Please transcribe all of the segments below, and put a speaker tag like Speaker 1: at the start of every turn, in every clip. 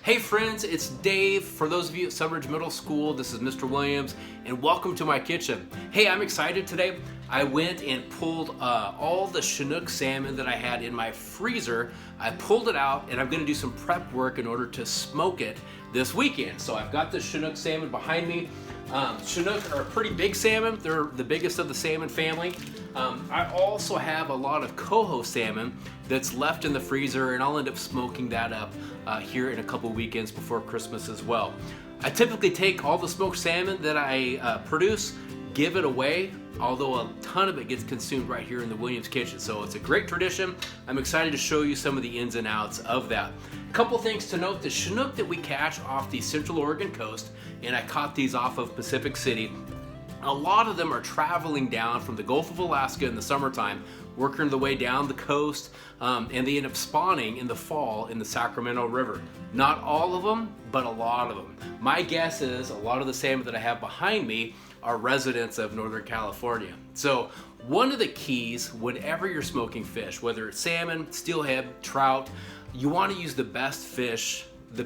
Speaker 1: Hey friends, it's Dave. For those of you at Sunridge Middle School, this is Mr. Williams, and welcome to my kitchen. Hey, I'm excited today. I went and pulled all the Chinook salmon that I had in my freezer. I pulled it out, and I'm gonna do some prep work in order to smoke it this weekend. So I've got the Chinook salmon behind me. Chinook are a pretty big salmon. They're the biggest of the salmon family. I also have a lot of coho salmon that's left in the freezer, and I'll end up smoking that up here in a couple weekends before Christmas as well. I typically take all the smoked salmon that I produce, give it away, although a ton of it gets consumed right here in the Williams kitchen. So it's a great tradition. I'm excited to show you some of the ins and outs of that. A couple things to note: the Chinook that we catch off the Central Oregon coast, and I caught these off of Pacific City, a lot of them are traveling down from the Gulf of Alaska in the summertime, working their way down the coast, and they end up spawning in the fall in the Sacramento River. Not all of them, but a lot of them. My guess is a lot of the salmon that I have behind me are residents of Northern California. So one of the keys whenever you're smoking fish, whether it's salmon, steelhead, trout, you want to use the best fish, the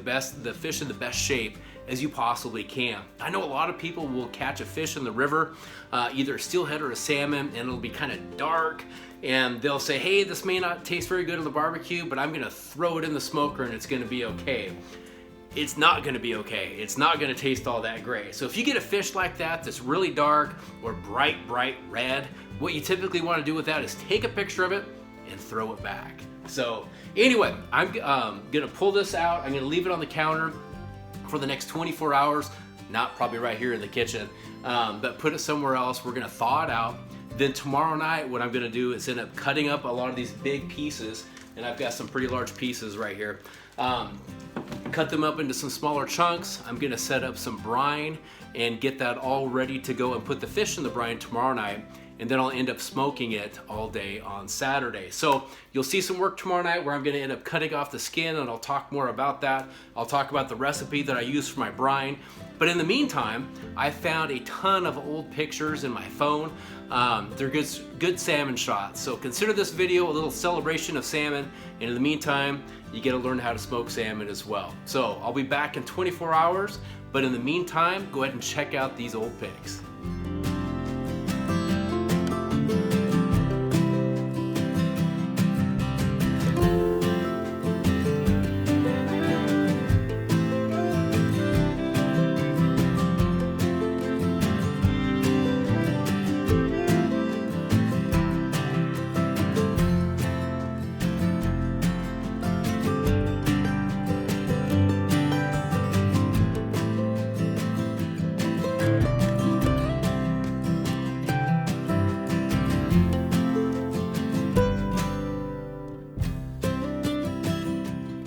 Speaker 1: fish in the best shape as you possibly can. I know a lot of people will catch a fish in the river, either a steelhead or a salmon, and it'll be kind of dark, and they'll say, hey, this may not taste very good on the barbecue, but I'm gonna throw it in the smoker and it's gonna be okay. It's not gonna be okay. It's not gonna taste all that great. So if you get a fish like that that's really dark or bright red, what you typically wanna do with that is take a picture of it and throw it back. So anyway, I'm gonna pull this out. I'm gonna leave it on the counter for the next 24 hours, not probably right here in the kitchen, but put it somewhere else. We're gonna thaw it out. Then tomorrow night, what I'm gonna do is end up cutting up a lot of these big pieces, and I've got some pretty large pieces right here. Cut them up into some smaller chunks. I'm gonna set up some brine and get that all ready to go and put the fish in the brine tomorrow night, and then I'll end up smoking it all day on Saturday. So you'll see some work tomorrow night where I'm gonna end up cutting off the skin, and I'll talk more about that. I'll talk about the recipe that I use for my brine. But in the meantime, I found a ton of old pictures in my phone. They're good salmon shots. So consider this video a little celebration of salmon. And in the meantime, you get to learn how to smoke salmon as well. So I'll be back in 24 hours. But in the meantime, go ahead and check out these old pics.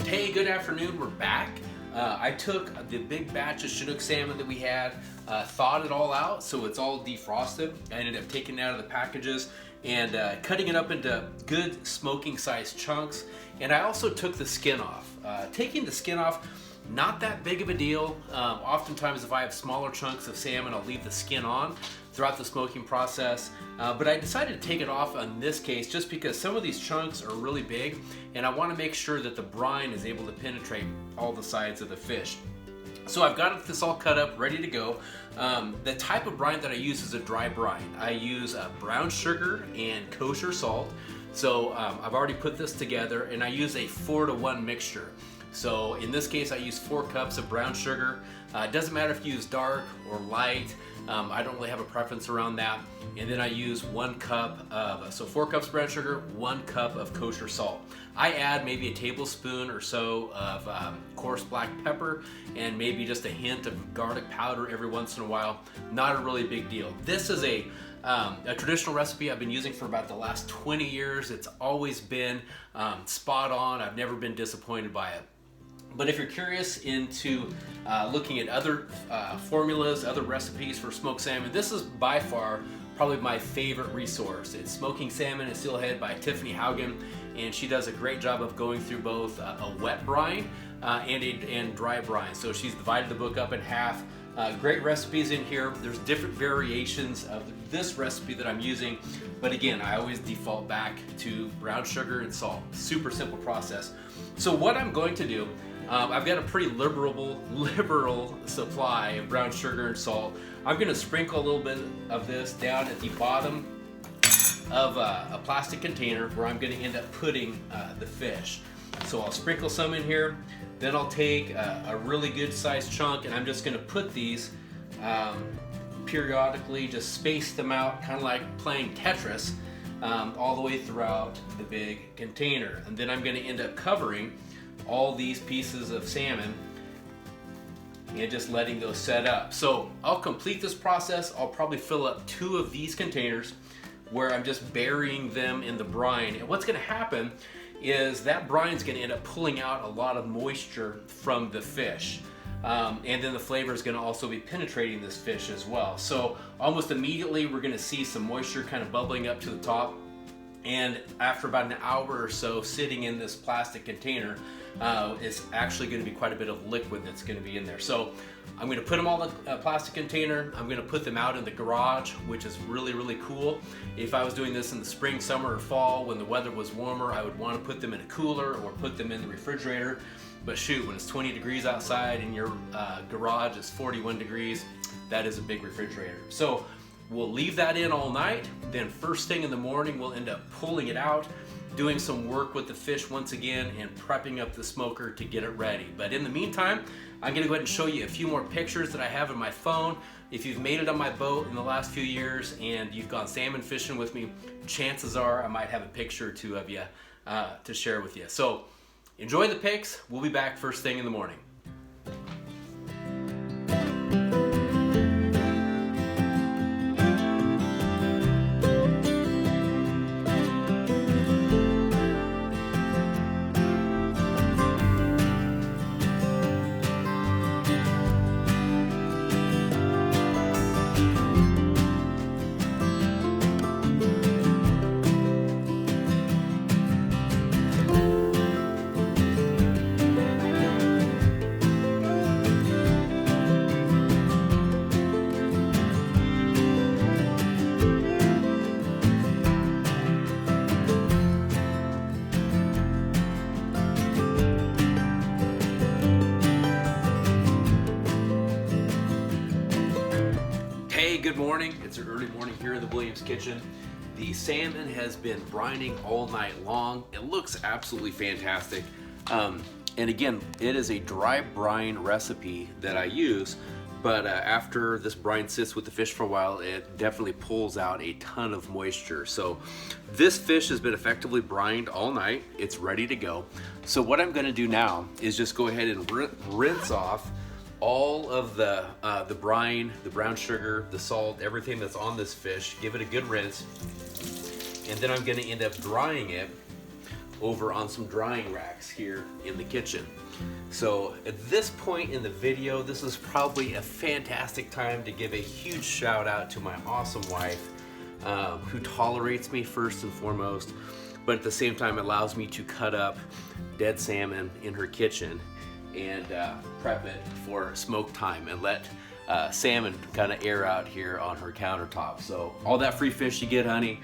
Speaker 1: Hey, good afternoon, we're back. I took the big batch of Chinook salmon that we had, thawed it all out so it's all defrosted. I ended up taking it out of the packages and cutting it up into good smoking sized chunks. And I also took the skin off. Taking the skin off, not that big of a deal. Oftentimes if I have smaller chunks of salmon, I'll leave the skin on throughout the smoking process. But I decided to take it off in this case just because some of these chunks are really big, and I want to make sure that the brine is able to penetrate all the sides of the fish. So I've got this all cut up, ready to go. The type of brine that I use is a dry brine. I use brown sugar and kosher salt. So I've already put this together, and I use a 4-to-1 mixture. So in this case, I use 4 cups of brown sugar. It doesn't matter if you use dark or light. I don't really have a preference around that. And then I use 1 cup of, so 4 cups of brown sugar, 1 cup of kosher salt. I add maybe a tablespoon or so of coarse black pepper and maybe just a hint of garlic powder every once in a while. Not a really big deal. This is a traditional recipe I've been using for about the last 20 years. It's always been spot on. I've never been disappointed by it. But if you're curious into looking at other formulas, other recipes for smoked salmon, this is by far probably my favorite resource. It's Smoking Salmon and Steelhead by Tiffany Haugen, and she does a great job of going through both a wet brine and dry brine. So she's divided the book up in half. Great recipes in here. There's different variations of this recipe that I'm using, but again, I always default back to brown sugar and salt. Super simple process. So what I'm going to do, I've got a pretty liberal supply of brown sugar and salt. I'm gonna sprinkle a little bit of this down at the bottom of a plastic container where I'm gonna end up putting the fish. So I'll sprinkle some in here, then I'll take a really good sized chunk and I'm just gonna put these periodically, just space them out, kind of like playing Tetris, all the way throughout the big container. And then I'm gonna end up covering all these pieces of salmon and just letting those set up. So I'll complete this process. I'll probably fill up 2 of these containers where I'm just burying them in the brine. And what's gonna happen is that brine's gonna end up pulling out a lot of moisture from the fish. And then the flavor is gonna also be penetrating this fish as well. So almost immediately we're gonna see some moisture kind of bubbling up to the top. And after about an hour or so sitting in this plastic container, it's actually going to be quite a bit of liquid that's going to be in there. So I'm going to put them all in a plastic container. I'm going to put them out in the garage, which is really cool. If I was doing this in the spring, summer, or fall when the weather was warmer, I would want to put them in a cooler or put them in the refrigerator. But shoot, when it's 20 degrees outside and your garage is 41 degrees, that is a big refrigerator. So we'll leave that in all night. Then first thing in the morning, we'll end up pulling it out, doing some work with the fish once again, and prepping up the smoker to get it ready. But in the meantime, I'm gonna go ahead and show you a few more pictures that I have in my phone. If you've made it on my boat in the last few years and you've gone salmon fishing with me, chances are I might have a picture or 2 of you to share with you. So enjoy the pics. We'll be back first thing in the morning. Hey, good morning. It's an early morning here in the Williams kitchen. The salmon has been brining all night long. It looks absolutely fantastic. And again, it is a dry brine recipe that I use, but after this brine sits with the fish for a while, it definitely pulls out a ton of moisture. So this fish has been effectively brined all night. It's ready to go. So what I'm gonna do now is just go ahead and rinse off all of the brine, the brown sugar, the salt, everything that's on this fish, give it a good rinse, and then I'm gonna end up drying it over on some drying racks here in the kitchen. So at this point in the video, this is probably a fantastic time to give a huge shout out to my awesome wife, who tolerates me first and foremost, but at the same time allows me to cut up dead salmon in her kitchen and prep it for smoke time and let salmon kind of air out here on her countertop. So all that free fish you get, honey,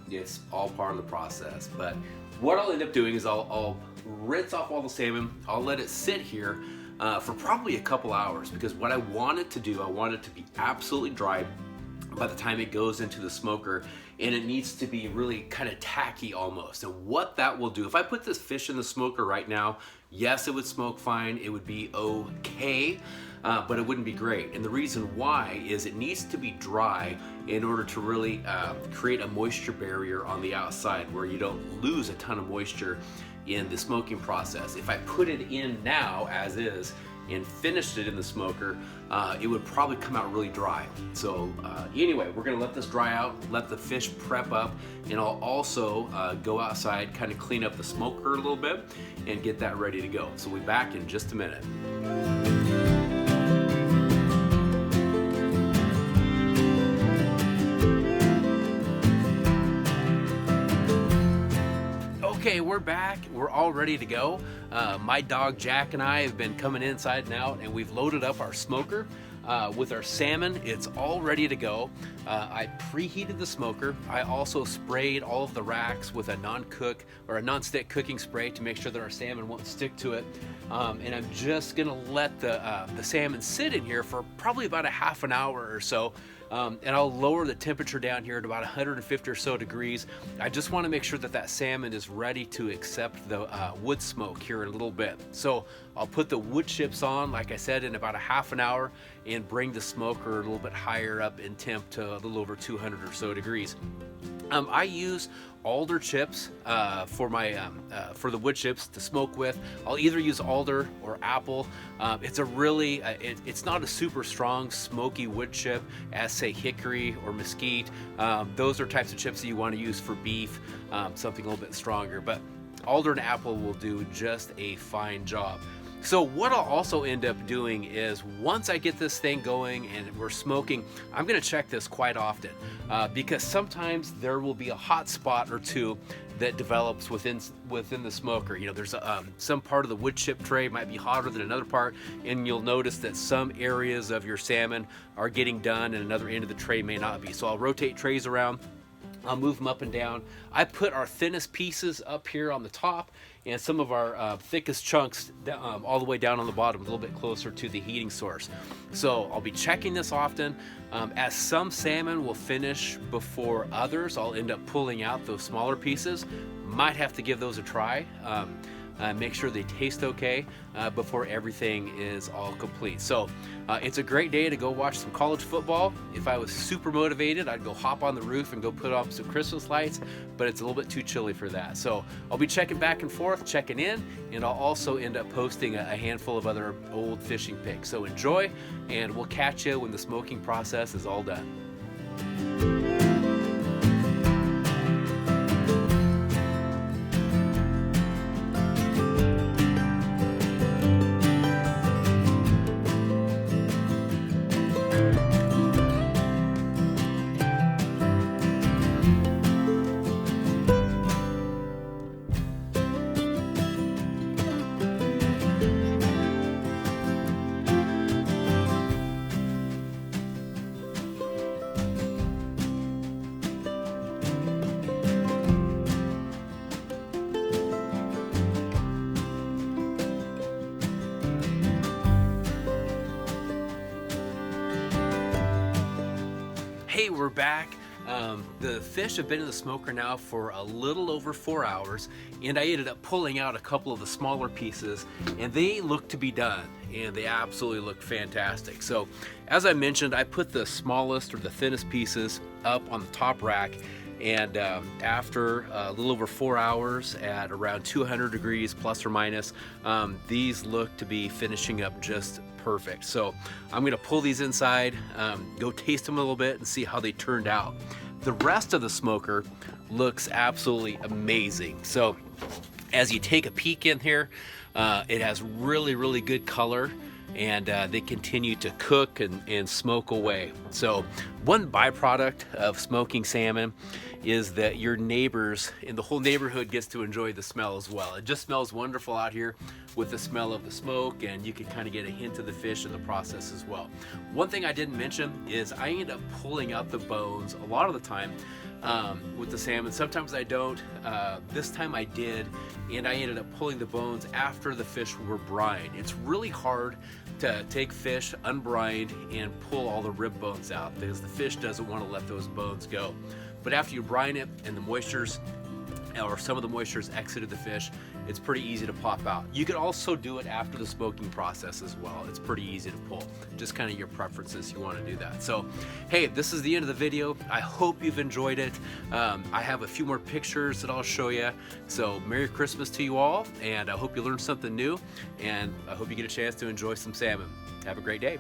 Speaker 1: it's all part of the process. But what I'll end up doing is I'll rinse off all the salmon. I'll let it sit here for probably a couple hours, because what I want it to do, I want it to be absolutely dry by the time it goes into the smoker, and it needs to be really kind of tacky almost. And what that will do, if I put this fish in the smoker right now, yes, it would smoke fine, it would be okay, but it wouldn't be great. And the reason why is it needs to be dry in order to really create a moisture barrier on the outside where you don't lose a ton of moisture in the smoking process. If I put it in now as is and finished it in the smoker, it would probably come out really dry. So anyway, we're gonna let this dry out, let the fish prep up, and I'll also go outside, kind of clean up the smoker a little bit and get that ready to go. So we'll be back in just a minute. Okay, we're back. We're all ready to go. My dog Jack and I have been coming inside and out, and we've loaded up our smoker. with our salmon, it's all ready to go. I preheated the smoker. I also sprayed all of the racks with a non-cook or a non-stick cooking spray to make sure that our salmon won't stick to it. And I'm just gonna let the salmon sit in here for probably about a half an hour or so. And I'll lower the temperature down here at about 150 or so degrees. I just want to make sure that that salmon is ready to accept the wood smoke here in a little bit. So I'll put the wood chips on, like I said, in about a half an hour and bring the smoker a little bit higher up in temp to a little over 200 or so degrees. I use alder chips for the wood chips to smoke with. I'll either use alder or apple. It's a really it's not a super strong smoky wood chip as say hickory or mesquite. Those are types of chips that you want to use for beef, something a little bit stronger, but alder and apple will do just a fine job. So what I'll also end up doing is once I get this thing going and we're smoking, I'm gonna check this quite often because sometimes there will be a hot spot or two that develops within the smoker. You know, there's some part of the wood chip tray might be hotter than another part, and you'll notice that some areas of your salmon are getting done and another end of the tray may not be. So I'll rotate trays around. I'll move them up and down. I put our thinnest pieces up here on the top and some of our thickest chunks all the way down on the bottom, a little bit closer to the heating source. So I'll be checking this often. As some salmon will finish before others, I'll end up pulling out those smaller pieces. Might have to give those a try. Make sure they taste okay before everything is all complete. So it's a great day to go watch some college football. If I was super motivated, I'd go hop on the roof and go put up some Christmas lights, but it's a little bit too chilly for that. So I'll be checking back and forth, checking in, and I'll also end up posting a handful of other old fishing pics. So enjoy, and we'll catch you when the smoking process is all done. Hey, we're back. The fish have been in the smoker now for a little over 4 hours, and I ended up pulling out a couple of the smaller pieces, and they look to be done, and they absolutely look fantastic. So as I mentioned, I put the smallest or the thinnest pieces up on the top rack, and after a little over 4 hours at around 200 degrees plus or minus, these look to be finishing up just perfect. So I'm gonna pull these inside, go taste them a little bit and see how they turned out. The rest of the smoker looks absolutely amazing. So as you take a peek in here, it has really good color, and they continue to cook and smoke away. So one byproduct of smoking salmon is that your neighbors in the whole neighborhood gets to enjoy the smell as well. It just smells wonderful out here with the smell of the smoke, and you can kind of get a hint of the fish in the process as well. One thing I didn't mention is I end up pulling out the bones a lot of the time with the salmon. Sometimes I don't. This time I did, and I ended up pulling the bones after the fish were brined. It's really hard to take fish unbrined and pull all the rib bones out because the fish doesn't want to let those bones go. But after you brine it and the moistures, or some of the moistures exited the fish, it's pretty easy to pop out. You could also do it after the smoking process as well. It's pretty easy to pull, just kind of your preferences, you want to do that. So hey, this is the end of the video. I hope you've enjoyed it. I have a few more pictures that I'll show you. So Merry Christmas to you all, and I hope you learned something new, and I hope you get a chance to enjoy some salmon. Have a great day.